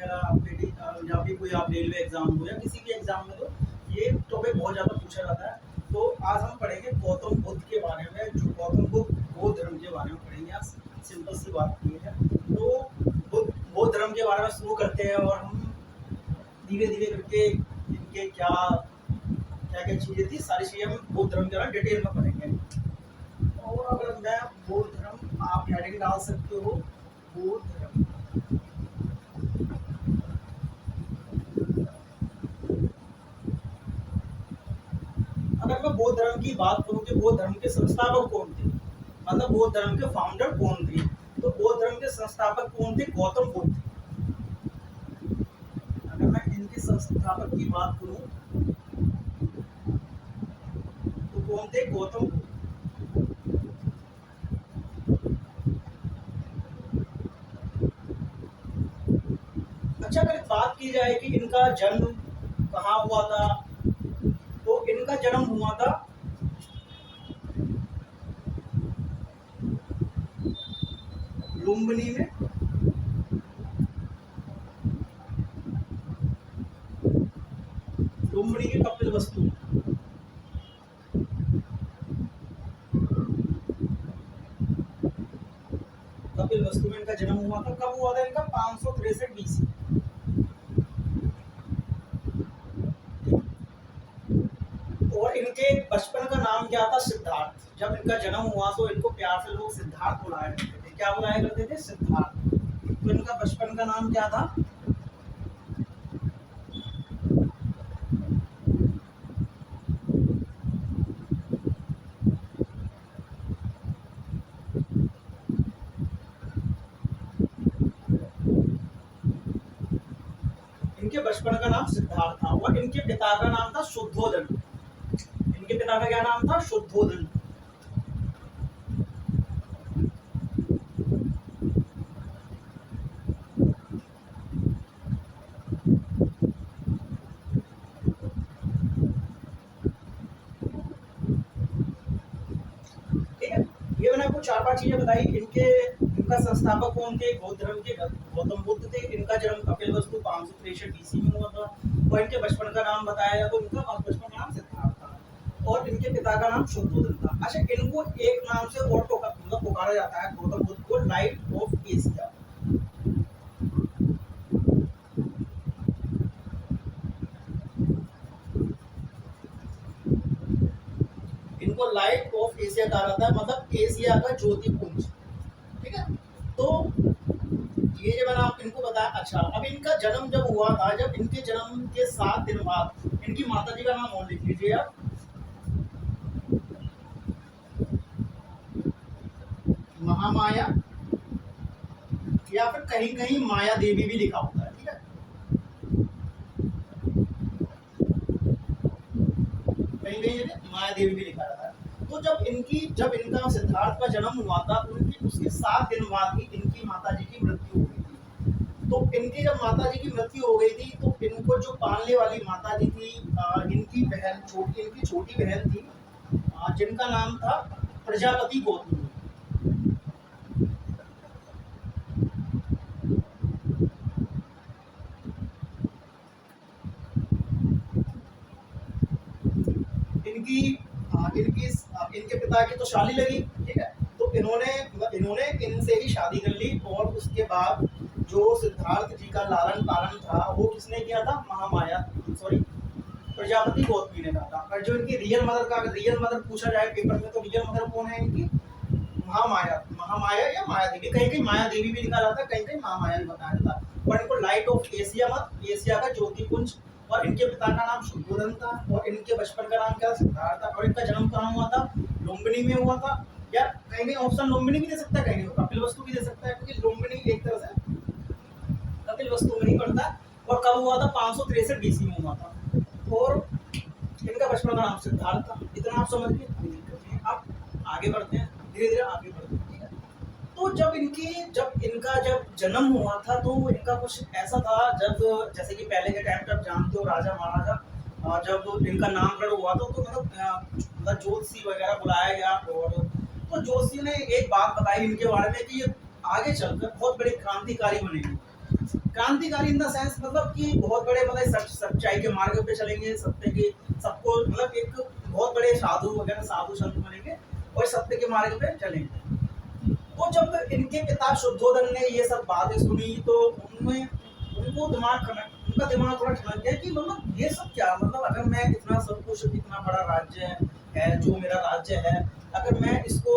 वगैरह आपके या फिर कोई आप रेलवे एग्जाम हो या किसी भी एग्जाम में, तो ये टॉपिक बहुत ज़्यादा पूछा जाता है। तो आज हम पढ़ेंगे गौतम बुद्ध के बारे में, जो गौतम बुद्ध बौद्ध धर्म के बारे में पढ़ेंगे। आज सिंपल सी बात ये है। तो बौद्ध धर्म के बारे में शुरू करते हैं और हम धीरे धीरे करके इनके क्या क्या क्या चीज़ें थी, सारी चीज़ें हम बौद्ध धर्म के बारे में डिटेल में पढ़ेंगे। और अगर मैं बौद्ध धर्म, आप हेडिंग डाल सकते हो बौद्ध धर्म। अगर मैं बौद्ध धर्म की बात करूं कि बौद्ध धर्म के संस्थापक कौन थे, मतलब बौद्ध धर्म के फाउंडर कौन थे, तो बौद्ध धर्म के संस्थापक कौन थे? गौतम बुद्ध। अगर मैं इनके संस्थापक की बात करूं तो कौन थे? गौतम बुद्ध। अच्छा, अगर बात की जाए कि इनका जन्म कहाँ हुआ था, तो इनका जन्म हुआ था लुम्बिनी में। लुम्बिनी के कपिलवस्तु। कपिलवस्तु में इनका जन्म हुआ था। कब हुआ था इनका? 563 BC। और इनके बचपन का नाम क्या था? सिद्धार्थ। जब इनका जन्म हुआ तो इनको प्यार से लोग सिद्धार्थ बुलाया करते थे। क्या बुलाया करते थे? सिद्धार्थ। तो इनका बचपन का नाम क्या था? इनके बचपन का नाम सिद्धार्थ था। और इनके पिता का नाम था शुद्धोधन। इनके पिता का क्या नाम था? शुद्धोधन। ठीक है, ये मैंने आपको 4-5 चीजें बताई। इनका संस्थापक कौन थे? बौद्ध धर्म के गौतम बुद्ध थे। इनका जन्म कपिलवस्तु 563 BC में हुआ था। और इनके बचपन का नाम बताया जाए तो इनका बचपन का नाम सिद्धार्थ था। और इनके पिता का नाम शुद्धोधन था। अच्छा, इनको एक नाम से और पुकारा जाता है, गौतम बुद्ध को, लाइट ऑफ एशिया। इनको लाइट ऑफ एशिया कहा जाता है, मतलब एशिया का ज्योतिपुंज। ठीक है, तो ये जो मैंने आप इनको बताया। अच्छा, अब इनका जन्म जब हुआ था, जब इनके जन्म के 7 दिन बाद इनकी माता जी का नाम और लिख लीजिए आप। महामाया, या फिर कहीं कहीं माया देवी भी लिखा होता है। ठीक है, कहीं कहीं माया देवी भी लिखा जाता है। तो जब इनका सिद्धार्थ का जन्म हुआ था, तो उनकी उसके 7 दिन बाद ही इनकी माता जी की मृत्यु हो गई थी। तो इनकी जब माता जी की मृत्यु हो गई थी, तो इनको जो पालने वाली माता जी थी, इनकी छोटी बहन थी, जिनका नाम था प्रजापति गौतमी। इनकी इनके पिता की तो शादी लगी। ठीक है, तो इन्होंने इनसे ही शादी कर ली। और उसके बाद जो सिद्धार्थ जी का लालन पालन था वो किसने किया था? प्रजापति गौतमी ने कहा था। और जो इनकी रियल मदर पूछा जाए पेपर में, तो रियल मदर कौन है इनकी? महामाया या माया देवी। कहीं कहीं माया देवी भी लिखा जाता है, कहीं कहीं महामाया भी बताया जाता है। और इनको लाइट ऑफ एशिया, मत एशिया का ज्योतिपुंज। और इनके पिता का नाम शुद्धोधन था। और इनके बचपन का नाम क्या? सिद्धार्थ था। और इनका जन्म कहाँ हुआ था? लुम्बिनी में हुआ था। या कहीं कहीं ऑप्शन लुम्बिनी भी दे सकता है, कहीं कपिलवस्तु भी दे सकता है, क्योंकि लुम्बिनी एक तरह से कपिलवस्तु में ही पड़ता है। और कब हुआ था? 563 BC में हुआ था। और इनका बचपन का नाम सिद्धार्थ था। इतना आप समझ गए, कोई दिक्कत नहीं। आप आगे बढ़ते हैं, धीरे धीरे आगे बढ़ते हैं। ठीक है, तो जब इनका जन्म हुआ था, तो इनका कुछ ऐसा था, जैसे कि पहले के टाइम जब जानते हो राजा महाराजा, जब इनका नामकरण हुआ था, तो मतलब ज्योतिषी वगैरह बुलाया गया। और तो ज्योतिषी ने एक बात बताई इनके बारे में कि ये आगे चलकर बहुत बड़े क्रांतिकारी बनेंगे। क्रांतिकारी इन द सेंस मतलब कि बहुत बड़े मतलब सच्चाई के मार्ग पे चलेंगे, सत्य के सबको मतलब एक बहुत बड़े साधु वगैरह साधु संत बनेंगे और सत्य के मार्ग पे चलेंगे। तो जब इनके पिता शुद्धोधन ने ये सब बातें सुनी तो उनमें उनको उनका दिमाग थोड़ा ठनक गया कि मतलब ये सब क्या, मतलब अगर मैं इतना सब कुछ इतना बड़ा राज्य है जो मेरा राज्य है, अगर मैं इसको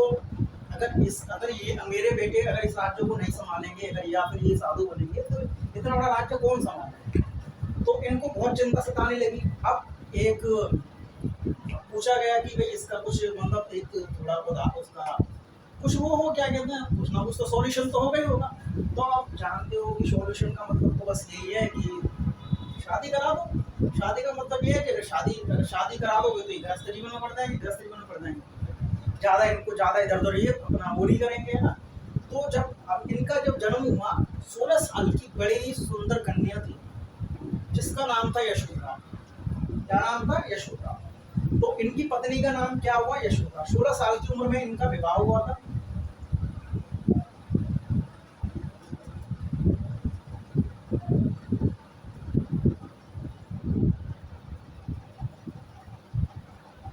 अगर ये मेरे बेटे अगर इस राज्य को नहीं संभालेंगे अगर या फिर ये साधु बनेंगे तो इतना बड़ा राज्य कौन संभालेगा। तो इनको बहुत चिंता सताने लगी। अब एक पूछा गया कि भाई इसका कुछ मतलब एक थोड़ा बहुत उसका कुछ वो हो क्या कहते हैं कुछ ना कुछ तो सॉल्यूशन तो होगा ही होगा। तो आप जानते हो कि सॉल्यूशन का मतलब तो बस यही है कि शादी करा दो। शादी का मतलब ये है कि अगर शादी करा दोगे तो गृहस्थ जीवन में पड़ जाएंगे, गृहस्थ जीवन में पड़ जाएंगे, ज़्यादा इनको ज़्यादा इधर उधर ये अपना वो नहीं करेंगे ना। तो जब अब इनका जब जन्म हुआ 16 साल की बड़ी सुंदर कन्या थी जिसका नाम था यशोदा। क्या नाम था? यशोदा। तो इनकी पत्नी का नाम क्या हुआ? यशोदा। 16 साल की उम्र में इनका विवाह हुआ था।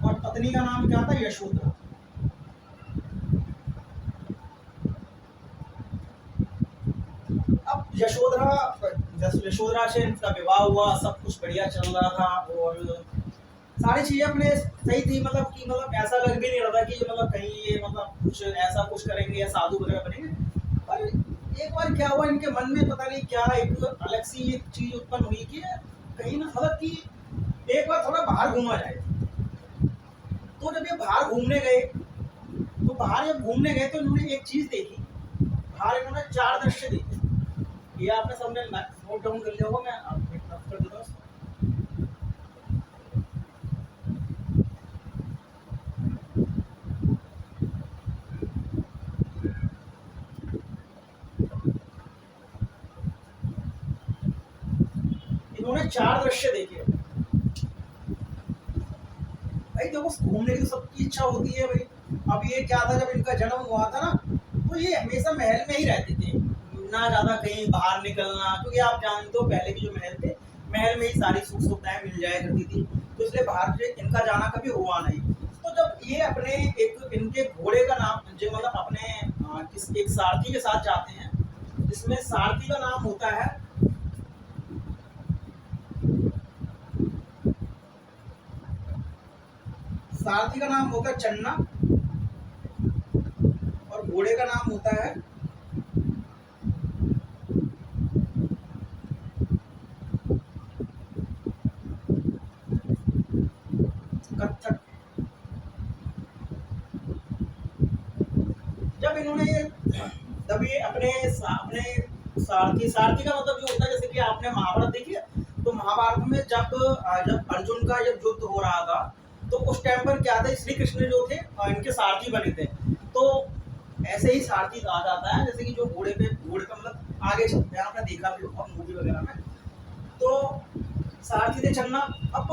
और पत्नी का नाम क्या था? यशोदा। अब यशोधरा से इनका विवाह हुआ, सब कुछ बढ़िया चल रहा था और सारी चीजें अपने सही थी, मतलब कि मतलब ऐसा लग भी नहीं रहा था कि मतलब कहीं ये मतलब कुछ ऐसा कुछ करेंगे या साधु वगैरह बनेंगे। पर एक बार क्या हुआ इनके मन में पता नहीं क्या एक अलग सी एक चीज उत्पन्न हुई कि कहीं ना मतलब कि एक बार थोड़ा बाहर घूमा जाए। तो जब ये बाहर घूमने गए तो बाहर जब घूमने गए तो इन्होंने एक चीज देखी। बाहर इन्होंने 4 दृश्य देखे। ये आपने सबने नोट डाउन कर लिया होगा, मैं आपको कर देता हूँ। इन्होंने 4 दृश्य देखे। भाई देखो घूमने की तो सबकी इच्छा होती है भाई। अब ये क्या था जब इनका जन्म हुआ था ना तो ये हमेशा महल में ही रहते थे, ना ज्यादा कहीं बाहर निकलना, क्योंकि आप जानते हो पहले के जो महल थे महल में ही सारी सुख सुविधाएं मिल जाया करती थी, तो इसलिए बाहर से इनका जाना कभी हुआ नहीं। तो जब ये अपने एक इनके घोड़े का नाम जो मतलब अपने किस एक सारथी के साथ जाते हैं जिसमें सारथी का नाम होता है सारथी का नाम होता है चन्ना और घोड़े का नाम होता है कत्थक। जब इन्होंने जब ये अपने अपने सारथी का मतलब जो होता है जैसे कि आपने महाभारत देखी है, तो महाभारत में जब अर्जुन का जब युद्ध हो रहा था तो उस टाइम पर क्या था श्री कृष्ण जो थे इनके सारथी बने थे। तो ऐसे ही सारथी कहा जाता है जैसे कि जो घोड़े का मतलब आगे चलते हैं, आपने देखा भी होगा मूवी वगैरह में। तो सारथी थे चलना। अब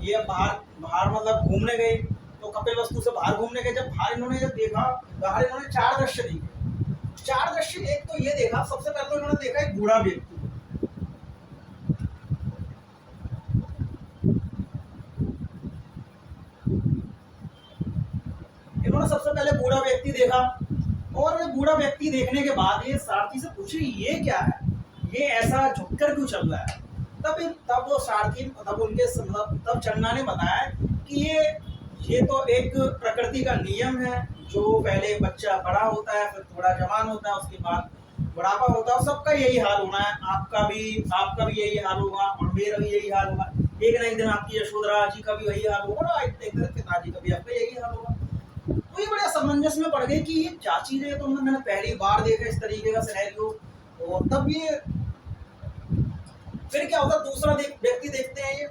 ये बाहर बाहर मतलब घूमने गए तो कपिल वस्तु से बाहर घूमने गए। जब बाहर इन्होंने जब देखा बाहर इन्होंने 4 दृश्य देखे। 4 दृश्य एक तो ये देखा, सबसे पहले तो इन्होंने देखा एक बूढ़ा व्यक्ति। इन्होंने सबसे पहले बूढ़ा व्यक्ति देखा और बूढ़ा व्यक्ति देखने के बाद ये सारथी से पूछे ये क्या है, ये ऐसा झुककर क्यों चल रहा है। तब वो सारथी तब उनके तब चन्ना ने बताया कि ये तो एक प्रकृति का नियम है, जो पहले बच्चा बड़ा होता है फिर थोड़ा जवान होता है उसके बाद बुढ़ापा होता है, सबका यही हाल होना है, आपका भी यही हाल होगा और मेरा भी यही हाल होगा। एक ना एक दिन आपकी यशोधरा जी का भी वही हाल होगा और पिताजी का भी आपका यही हाल होगा। तो ये बड़े असमंजस में पड़ गए कि ये क्या चीज है, तो मैंने पहली बार देखा इस तरीके का सिनेरियो। और तब ये फिर क्या होता दूसरा व्यक्ति देखते हैं, ये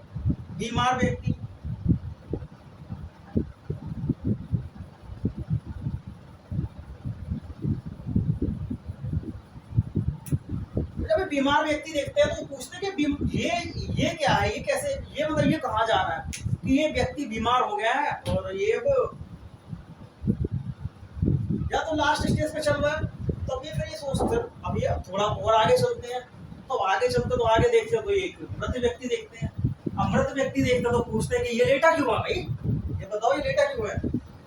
बीमार व्यक्ति। जब बीमार व्यक्ति देखते हैं तो पूछते हैं कि ये क्या है, ये कैसे, ये मतलब ये कहाँ जा रहा है कि ये व्यक्ति बीमार हो गया है और ये या तो लास्ट स्टेज पे चल रहा है। तो अब ये फिर ये सोचते अब ये थोड़ा और आगे चलते हैं तो आगे चलते तो आगे देखते तो एक मृत व्यक्ति देखते हैं। अब मृत व्यक्ति देखते तो पूछते हैं कि ये लेटा क्यों है भाई, ये बताओ ये लेटा क्यों है।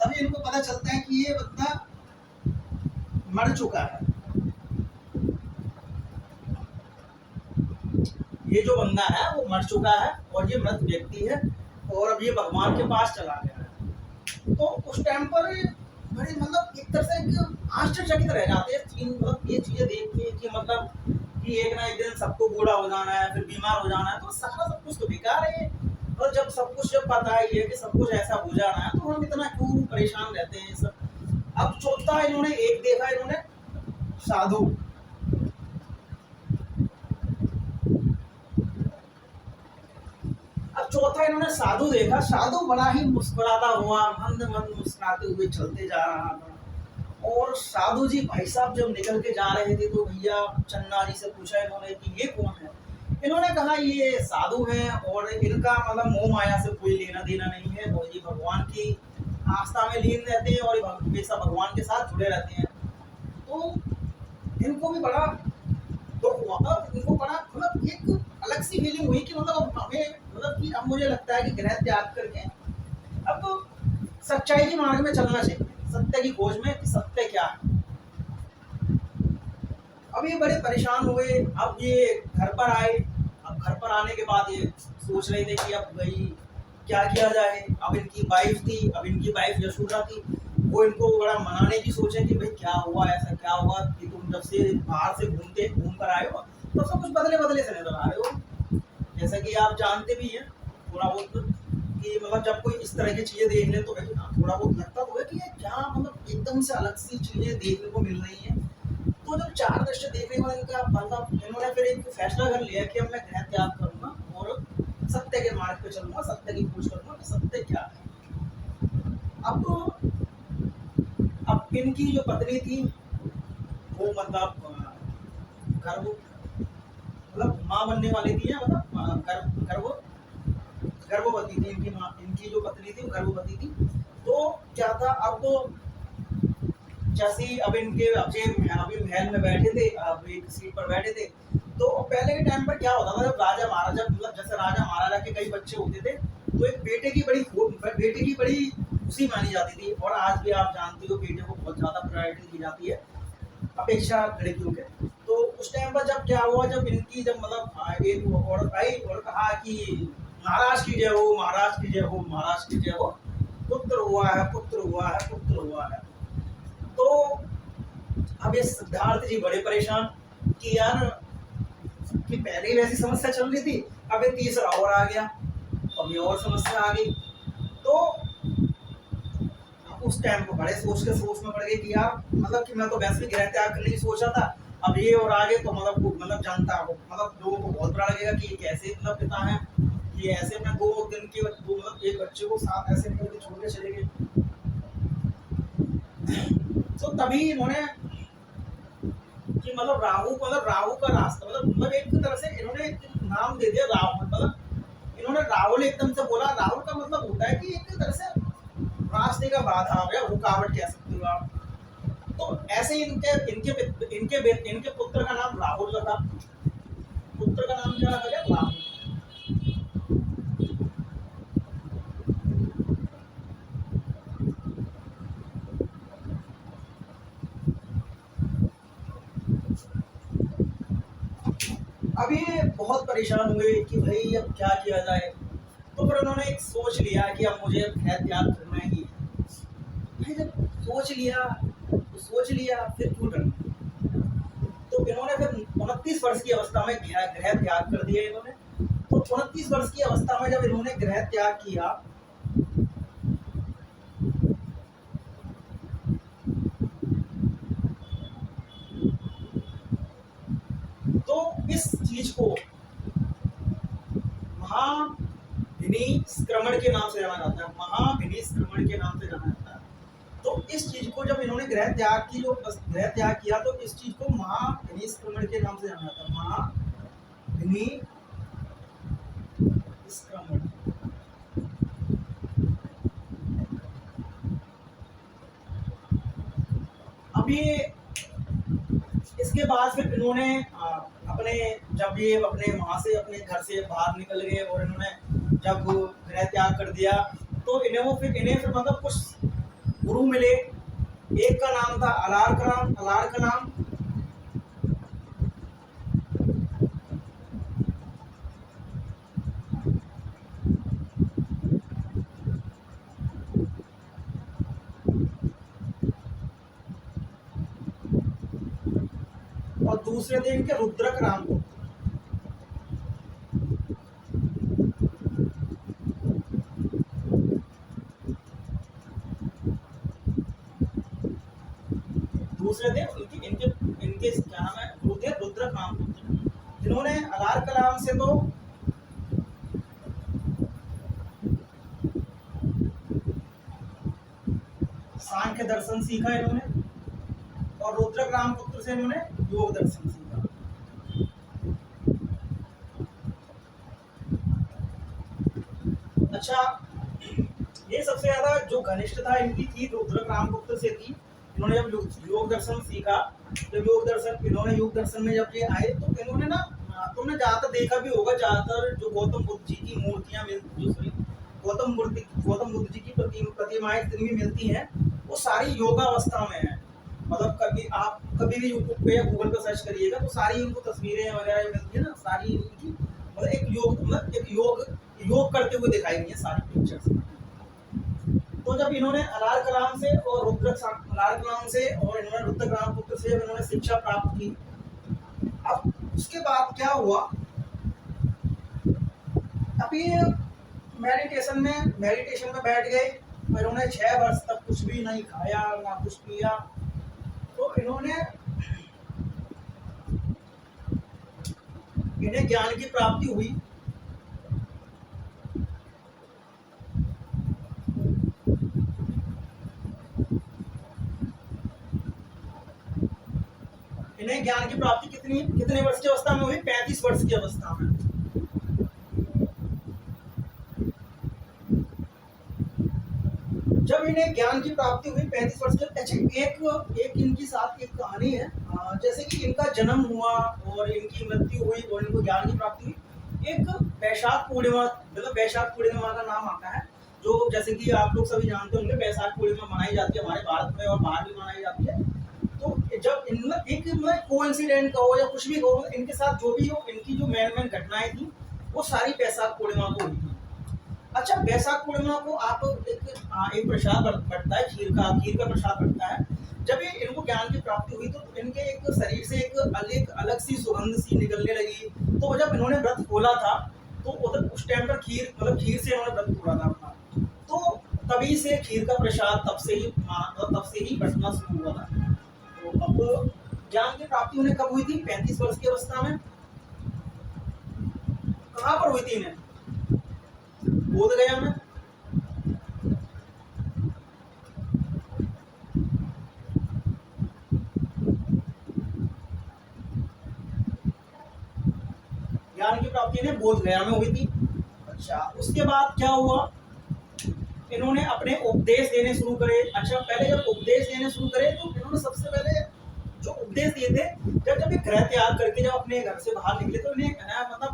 तभी इनको पता चलता है कि ये बंदा मर चुका है। ये जो बंदा है वो मर चुका है और ये मृत व्यक्ति है और अब ये भगवान के पास चला गया है। तो उस टाइम पर बड़े मतलब एक तरह से आश्चर्यचकित रह जाते हैं मतलब ये चीजें देख के कि मतलब कि एक ना एक दिन सबको बूढ़ा हो जाना है, फिर बीमार हो जाना है, तो सारा सब कुछ तो बेकार है। और जब सब कुछ जब पता है ये कि सब कुछ ऐसा हो जाना है तो हम इतना क्यों परेशान रहते हैं सब। अब चौथा इन्होंने एक देखा, इन्होंने साधु। अब चौथा इन्होंने साधु देखा। साधु बड़ा ही मुस्कुराता हुआ मंद मंद मुस्कुराते हुए चलते जा रहा था। और साधु जी भाई साहब जब निकल के जा रहे थे तो भैया चन्ना जी से पूछा इन्होंने कि ये कौन है। इन्होंने कहा ये साधु हैं और इनका मतलब मोह माया से कोई लेना देना नहीं है और ये भगवान की आस्था में लीन रहते हैं और हमेशा भगवान के साथ जुड़े रहते हैं। तो इनको भी बड़ा दुख हुआ था, इनको बड़ा मतलब एक अलग सी फीलिंग हुई कि मतलब हमें मतलब कि अब मुझे लगता है कि ग्रह त्याग करके अब तो सच्चाई के मार्ग में चलना चाहिए, सत्य की खोज में कि सत्य क्या है। अब ये बड़े परेशान हुए। अब ये घर पर आए। अब घर पर आने के बाद ये सोच रहे थे कि अब भाई क्या किया जाए। अब इनकी वाइफ थी, अब इनकी वाइफ यशोदा थी, वो इनको बड़ा मनाने की सोचे कि भाई क्या हुआ, ऐसा क्या हुआ कि तुम जब से बाहर से घूम कर आए हो तो सब कुछ बदले बदले से नजर आ रहे हो। जैसा कि आप जानते भी हैं थोड़ा बहुत कि मतलब जब कोई इस तरह की चीजें देख ले तो थोड़ा बहुत लगता तो है कि ये क्या मतलब एकदम से अलग सी चीजें देखने को मिल रही हैं। तो जब चार दृश्य देखने वाले इनका मतलब इन्होंने फिर एक फैसला कर लिया कि अब मैं ग्रह त्याग करूंगा और सत्य के मार्ग पे चलूंगा, सत्य की खोज करूंगा कि सत्य क्या है। अब इनकी जो पत्नी थी वो मतलब मतलब माँ बनने वाली थी, मतलब गर्भवती थी। इनकी माँ, इनकी जो पत्नी थी वो गर्भवती थी। तो क्या था अब तो जैसे अब इनके अभी महल में बैठे थे, अब एक सीट पर बैठे थे। तो पहले के टाइम पर क्या होता था जब राजा महाराजा मतलब जैसे राजा महाराजा के कई बच्चे होते थे तो एक बेटे की बड़ी खुशी मानी जाती थी। और आज भी आप जानते हो बेटे को बहुत ज्यादा प्रायोरिटी दी जाती है अपेक्षा लड़कियों के। तो उस टाइम पर जब क्या हुआ, जब इनकी जब मतलब एक औरत आई और कहा कि महाराज की जय हो, महाराज की जय हो, महाराज की जय हो, पुत्र हुआ है, पुत्र हुआ है, पुत्र हुआ है। तो अब ये सिद्धार्थ जी बड़े परेशान कि यार कि पहले ही वैसी समस्या चल रही थी, अब ये तीसरा और आ गया, अब ये और समस्या आ गई। तो उस टाइम को बड़े सोच में पड़ गए कि यार मतलब कि मैं तो वैसे भी ग्रह त्याग करने की सोचा था, अब ये और आगे तो मतलब जानता हो मतलब लोगों को बहुत बुरा लगेगा कि ये कैसे मतलब पिता है, ये ऐसे अपने 2 दिन के मतलब एक बच्चे को साथ ऐसे करके छोड़ के चले गए। तो तभी इन्होंने कि मतलब राहु का रास्ता मतलब एक तरह से इन्होंने नाम दे दिया राहुल। मतलब इन्होंने राहुल एकदम से बोला। राहुल का मतलब होता है कि एक तरह से रास्ते का बाधा हो या रुकावट कह सकते हो आप। तो ऐसे ही इनके पुत्र का नाम राहुल रखा। पुत्र का नाम क्या रखा गया? राहुल। अब ये बहुत परेशान हुए कि भाई अब क्या किया जाए। तो फिर उन्होंने एक सोच लिया कि अब मुझे खैर त्याग करना ही है। भाई जब सोच लिया फिर क्यों डरना। तो इन्होंने फिर 29 वर्ष की अवस्था में ग्रह त्याग कर दिया इन्होंने। तो 29 वर्ष की अवस्था में जब इन्होंने ग्रह त्याग किया तो इस चीज को महाभिनिष्क्रमण के नाम से जाना जाता है। महाभिनिष्क्रमण के नाम से जाना जाता है। तो इस चीज को जब इन्होंने ग्रह त्याग किया तो इस चीज को महाभिनिष्क्रमण के नाम से जाना जाता है। महाभिनिष्क्रमण। अब ये इसके बाद फिर इन्होंने अपने जब ये अपने वहां से अपने घर से बाहर निकल गए और इन्होंने जब गृह त्याग कर दिया, तो इन्हें फिर मतलब कुछ गुरु मिले। एक का नाम था अलार का नाम, और दूसरे थे इनके रुद्रक राम को। दूसरे थे इनके इनके इनके क्या नाम है, रुद्रक राम को, जिन्होंने अलार कलाम से तो सांख्य दर्शन सीखा इन्होंने, और रुद्रक राम पुत्र से इन्होंने योग दर्शन सीखा। अच्छा, ये सबसे ज्यादा जो घनिष्ठता इनकी थी रुद्रक राम पुत्र से थी। इन्होंने जब योग दर्शन सीखा, इन्होंने योग दर्शन में जब ये आए तो इन्होंने ना, तुमने ज्यादातर देखा भी होगा, ज्यादातर जो गौतम बुद्ध जी की मूर्तियां गौतम बुद्ध जी की प्रतिमाएं जितनी भी मिलती हैं, वो सारी योगावस्था में है। मतलब आप कभी भी यूट्यूब पे या गूगल पे सर्च करिएगा तो सारी उनको तस्वीरें वगैरह मिलती है ना, सारी उनकी मतलब एक योग करते हुए दिखाई गई है सारी पिक्चर्स। तो जब इन्होंने अलार कलाम से और रुद्रक राम पुत्र से जब इन्होंने शिक्षा प्राप्त की, अब उसके बाद क्या हुआ, अभी मेडिटेशन में बैठ गए। इन्होंने 6 वर्ष तक कुछ भी नहीं खाया ना कुछ पिया। तो इन्हें ज्ञान की प्राप्ति हुई। इन्हें ज्ञान की प्राप्ति कितने वर्ष की अवस्था में हुई? 35 वर्ष की अवस्था में। जब इन्हें ज्ञान की प्राप्ति हुई 35 वर्ष के। अच्छा, एक इनकी साथ एक कहानी है। जैसे कि इनका जन्म हुआ और इनकी मृत्यु हुई और इनको ज्ञान की प्राप्ति हुई, एक वैशाख पूर्णिमा, मतलब वैशाख पूर्णिमा का नाम आता है, जो जैसे कि आप लोग सभी जानते होंगे वैशाख पूर्णिमा मनाई जाती है हमारे भारत में और बाहर भी मनाई जाती है। तो जब इनमें कोइंसिडेंट कहो या कुछ भी कहो, इनके साथ जो भी हो, इनकी जो मेन घटनाएं थी वो सारी वैशाख पूर्णिमा को हुई थी। अच्छा, वैशाख पूर्णिमा को आप एक प्रसाद बढ़ता है, खीर का प्रसाद बढ़ता है। जब ये इनको ज्ञान की प्राप्ति हुई तो इनके एक शरीर से एक अलग सी सुगंध सी निकलने लगी। तो जब इन्होंने व्रत खोला था तो उस टाइम पर खीर से इन्होंने व्रत खोला था अपना, तो तभी से खीर का प्रसाद तब से ही बढ़ना शुरू हुआ था। तो अब ज्ञान की प्राप्ति उन्हें कब हुई थी? 35 वर्ष की अवस्था में। कहाँ पर हुई थी इन्हें? बोध गया में। ज्ञान की प्राप्ति इन्हें बोध गया में हुई थी। अच्छा, उसके बाद क्या हुआ, इन्होंने अपने उपदेश देने शुरू करे। अच्छा, पहले जब उपदेश देने शुरू करे तो इन्होंने सबसे पहले जो उपदेश दिए थे, जब ये गृह त्याग करके जब अपने घर से बाहर निकले तो इन्हें मतलब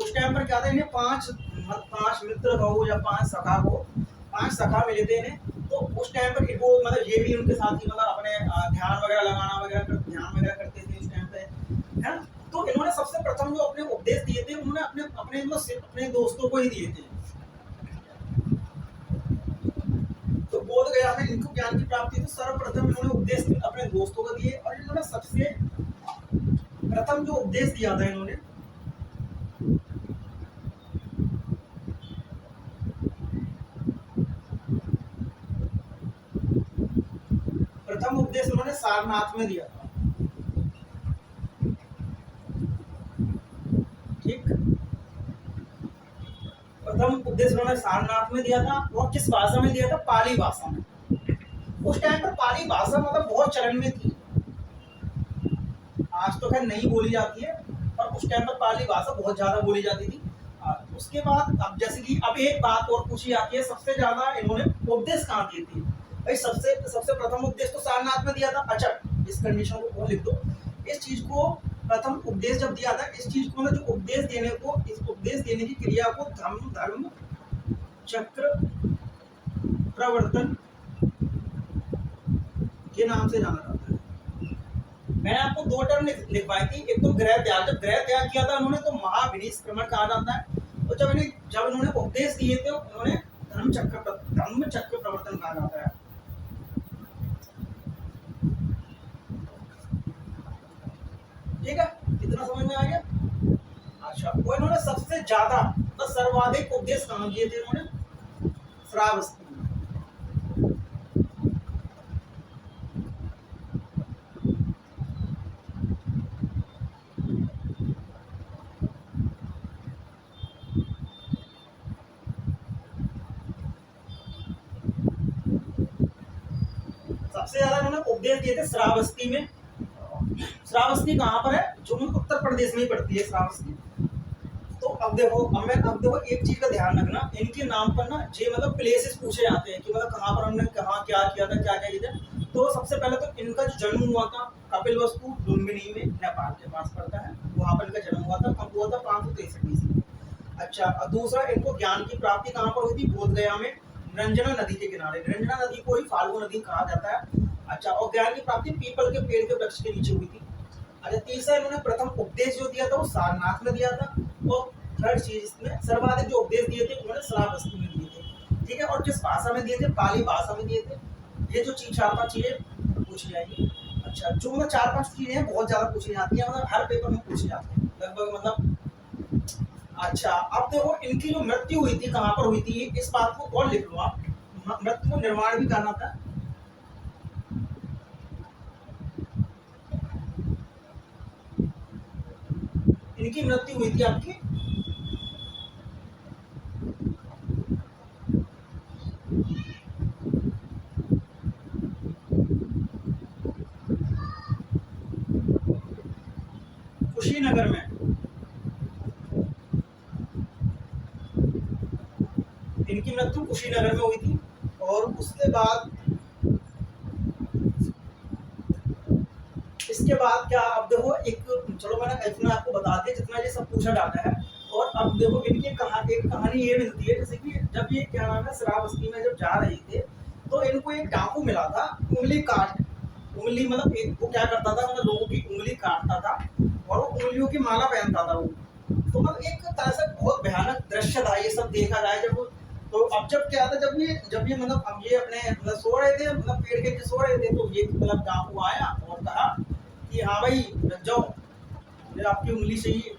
उस टाइम पर क्या था, इन्हें 5 मित्र कहो या 5 सखा मिले थे इन्हें। तो उस टाइम पर वो मतलब ये भी उनके साथ ही मतलब अपने ध्यान वगैरह करते थे उस टाइम पे, है ना। तो इन्होंने सबसे प्रथम जो अपने उपदेश दिए थे उन्होंने अपने दोस्तों को ही दिए थे। तो बोध गया में इनको ज्ञान की प्राप्ति तो सर्वप्रथम इन्होंने उपदेश अपने दोस्तों को दिए। और इन्होंने सबसे प्रथम जो उपदेश दिया था, इन्होंने प्रथम उपदेश उन्होंने सारनाथ में दिया था। ठीक, प्रथम उपदेश उन्होंने सारनाथ में दिया था। और किस भाषा में दिया था? पाली भाषा में। उस टाइम पर पाली भाषा मतलब बहुत चलन में थी, आज तो खैर नहीं बोली जाती है, पर उस टाइम पर पाली भाषा बहुत ज्यादा बोली जाती थी। उसके बाद अब जैसे कि अब एक बात और पूछी जाती है, सबसे ज्यादा इन्होंने उपदेश कहाँ दिए थे भाई? सबसे प्रथम उपदेश तो सारनाथ में दिया था। अच्छा, इस कंडीशन को लिख दो, इस चीज को प्रथम उपदेश जब दिया था इस चीज को, मतलब जो उपदेश देने को, इस उपदेश देने की क्रिया को धर्म चक्र प्रवर्तन के नाम से जाना जाता है। मैंने आपको दो टर्म लिखवाई थी, एक तो गृह त्याग, जब गृह त्याग किया था उन्होंने तो महाविनिष्क्रमण कहा जाता है, और जब उन्होंने उपदेश दिए थे उन्होंने धर्म चक्र प्रवर्तन कहा जाता है। ठीक है, कितना समझ में आ गया? अच्छा, वो इन्होंने सबसे ज्यादा तो सर्वाधिक उपदेश कहाँ दिए थे इन्होंने? श्रावस्ती में। सबसे ज्यादा इन्होंने उपदेश दिए थे श्रावस्ती में। श्रावस्ती कहाँ पर है? जो उत्तर प्रदेश में ही पड़ती है श्रावस्ती। तो अब देखो एक चीज का ध्यान रखना, इनके नाम पर ना ये मतलब प्लेसेस पूछे जाते हैं कि मतलब कहाँ पर हमने कहाँ क्या किया था, क्या क्या किया था। तो सबसे पहले तो इनका जो जन्म हुआ था कपिलवस्तु लुम्बिनी में, नेपाल के पास पड़ता है, वहां पर इनका जन्म हुआ था। कब हुआ था? 563 ईस्वी में। अच्छा, और दूसरा इनको ज्ञान की प्राप्ति कहाँ पर हुई थी? बोधगया में, निरंजना नदी के किनारे। निरंजना नदी को ही फाल्गु नदी कहा जाता है। अच्छा, और ज्ञान की प्राप्ति पीपल के पेड़ के वृक्ष के नीचे हुई थी। अच्छा, तीसरा इन्होंने प्रथम उपदेश जो दिया था वो सारनाथ में दिया था, और थर्ड चीज इसमें सर्वाधिक जो उपदेश दिए थे उन्होंने श्रावस्ती में दिए थे। ठीक है, और किस भाषा में दिए थे? पाली भाषा में दिए थे। ये जो चार पांच चीजें पूछी जाएगी। अच्छा, जो मतलब चार पांच चीजें बहुत ज्यादा पूछी जाती है, मतलब हर पेपर में पूछी जाती है लगभग, मतलब। अच्छा, अब देखो इनकी जो मृत्यु हुई थी कहाँ पर हुई थी, इस बात को और लिख लो आप। मृत्यु को निर्माण भी करना था। इनकी मृत्यु हुई थी आपकी कुशीनगर में। इनकी मृत्यु कुशीनगर में हुई थी। और उसके बाद इसके बाद क्या, अब देखो एक, चलो मैंने इतना आपको बता दिया जितना ये सब पूछा जाता है। और अब देखो इनकी एक कहानी ये मिलती है, जैसे कि जब ये क्या नाम है श्रावस्ती में जब जा रही थे तो इनको एक डाकू मिला था, उंगली काट, उंगली मतलब एक वो क्या करता था, मतलब लोगों की उंगली काटता था और वो उंगलियों की माला पहनता था वो। तो मतलब एक तरह से बहुत भयानक दृश्य था ये सब देखा जाए जब। तो अब जब क्या था, जब ये मतलब अब ये अपने मतलब सो रहे थे, मतलब पेड़ के नीचे सो रहे थे, तो ये मतलब डाकू आया और कहा कि हाँ भाई लग जाओ, मुझे आपकी उंगली चाहिए।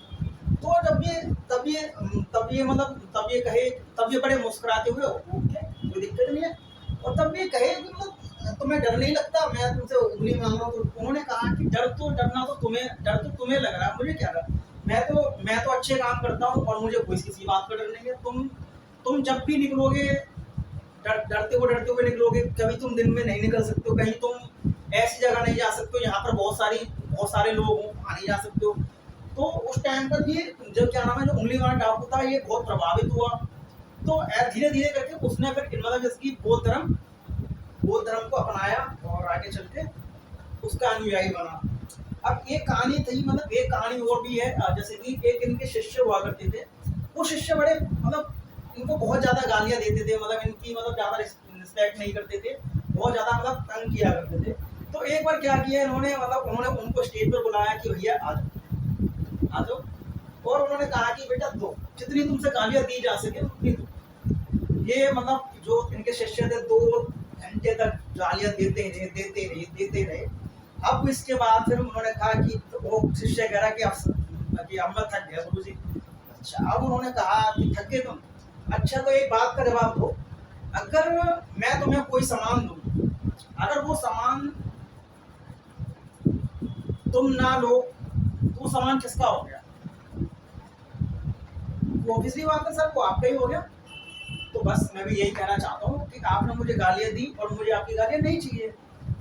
तो तब ये मतलब तब ये बड़े मुस्कुराते हुए ओके कोई दिक्कत नहीं है। और तब ये कहे कि मतलब तुम्हें डर नहीं लगता, मैं तुमसे उंगली मांग रहा हूँ। तो उन्होंने कहा कि डर तो तुम्हें लग रहा है, मुझे क्या डर, मैं तो अच्छे काम करता हूँ और मुझे कोई किसी बात का डर नहीं है। तुम जब भी निकलोगे डरते हुए निकलोगे, कभी तुम दिन में नहीं निकल सकते हो, कहीं तुम ऐसी जगह नहीं जा सकते हो यहाँ पर बहुत सारे लोग हों, वहाँ नहीं जा सकते हो। तो उस टाइम पर ये जब क्या नाम है जो उंगली वाला डाकू था ये बहुत प्रभावित हुआ। तो धीरे धीरे करके उसने फिर मतलब इसकी बौद्ध धर्म को अपनाया और आगे चल के उसका अनुयायी बना। अब एक कहानी थी, मतलब एक कहानी और भी है, जैसे कि एक इनके शिष्य हुआ करते थे। वो शिष्य बड़े मतलब इनको बहुत ज्यादा गालियां देते थे, मतलब इनकी मतलब ज्यादा रिस्पेक्ट नहीं करते थे, बहुत ज्यादा मतलब तंग किया करते थे। तो एक बार क्या किया उन्होंने उनको स्टेज पर बुलाया कि भैया आ जाओ, और उन्होंने कहा कि बेटा दो, जितनी तुमसे गालियां दी जा सके उतनी दो। ये मतलब जो इनके शिष्य थे 2 घंटे तक गालियां देते रहे। अब इसके बाद फिर उन्होंने कहा कि तो वो शिष्य कह रहा कि अब मैं थक गया गुरु जी। अच्छा, अब उन्होंने कहा कि थक गए तुम, अच्छा तो एक बात का जवाब दो, अगर मैं तुम्हें कोई सामान दूं, अगर वो सामान तुम ना लो तो सामान किसका हो गया? वो ऑब्वियसली बात है सर, वो आपका ही हो गया। तो बस मैं भी यही कहना चाहता हूँ कि आपने मुझे गालियां दी और मुझे आपकी गालियां नहीं चाहिए,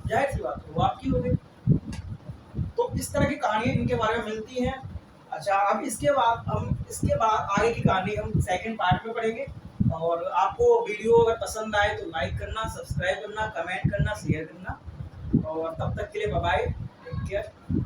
जाहिर सी बात है वो आपकी हो गई। तो इस तरह की कहानियां इनके बारे में मिलती हैं। अच्छा, अब इसके बाद आगे की कहानी हम सेकंड पार्ट में पढ़ेंगे। और आपको वीडियो अगर पसंद आए तो लाइक करना, सब्सक्राइब करना, कमेंट करना, शेयर करना। और तब तक के लिए बाय बाय, टेक केयर।